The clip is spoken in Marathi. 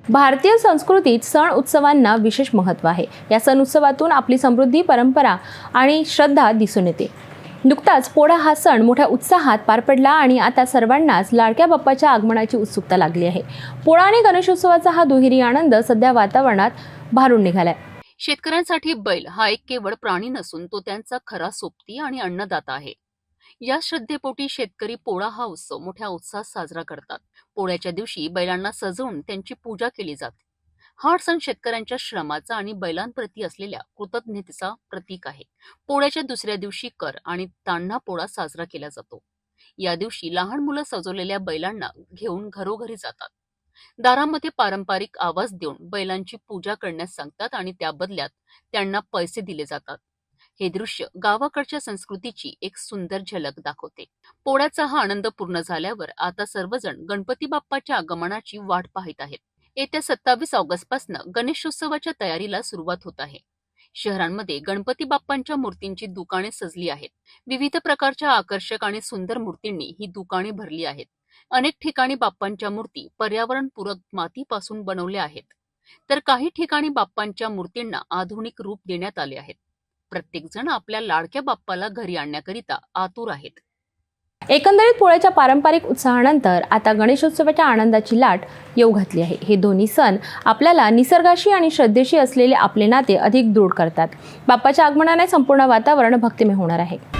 भारतीय संस्कृतीत सण उत्सवांना विशेष महत्त्व आहे। या सण उत्सवातून आपली समृद्धी, परंपरा आणि श्रद्धा दिसून येते। नुकताच पोळा हा सण मोठ्या उत्साहात पार पडला आणि आता सर्वांनाच लाडक्या बाप्पाच्या आगमनाची उत्सुकता लागली आहे। पोळा आणि गणेशोत्सवाचा हा दुहेरी आनंद सध्या वातावरणात भारून निघालाय। शेतकऱ्यांसाठी बैल हा एक केवळ प्राणी नसून तो त्यांचा खरा सोबती आणि अन्नदाता आहे। या श्रद्धेपोटी शेतकरी पोळा हा उत्सव मोठ्या उत्साहात साजरा करतात। पोळ्याच्या दिवशी बैलांना सजवून त्यांची पूजा केली जाते। हा सण शेतकऱ्यांच्या श्रमाचा आणि बैलांप्रती असलेल्या कृतज्ञतेचा प्रतीक आहे। पोळ्याच्या दुसऱ्या दिवशी कर आणि तान्हा पोळा साजरा केला जातो। या दिवशी लहान मुलं सजवलेल्या बैलांना घेऊन घरोघरी जातात। दारामध्ये पारंपरिक आवाज देऊन बैलांची पूजा करण्यास सांगतात आणि त्या बदल्यात त्यांना पैसे दिले जातात। हे दृश्य गावाकडच्या संस्कृतीची एक सुंदर झलक दाखवते। पोळ्याचा हा आनंद पूर्ण झाल्यावर आता सर्वजण गणपती बाप्पाच्या आगमनाची वाट पाहत आहेत। येत्या 27 ऑगस्टपासून गणेशोत्सवाच्या तयारीला सुरुवात होत आहे। शहरांमध्ये गणपती बाप्पांच्या मूर्तींची दुकाने सजली आहेत। विविध प्रकारच्या आकर्षक आणि सुंदर मूर्तींनी ही दुकाने भरली आहेत। अनेक ठिकाणी बाप्पांच्या मूर्ती पर्यावरणपूरक मातीपासून बनवल्या आहेत, तर काही ठिकाणी बाप्पांच्या मूर्तींना आधुनिक रूप देण्यात आले आहेत। प्रत्येक जण आपल्या लाडक्या बाप्पाला घरी आणण्याकरिता आतुर आहेत। एकंदरीत पोळ्याच्या पारंपरिक उत्साहानंतर आता गणेशोत्सवाच्या आनंदाची लाट येऊ घातली आहे। हे दोन्ही सण आपल्याला निसर्गाशी आणि श्रद्धेशी असलेले आपले नाते अधिक दृढ करतात। बाप्पाच्या आगमनाने संपूर्ण वातावरण भक्तिमय होणार आहे।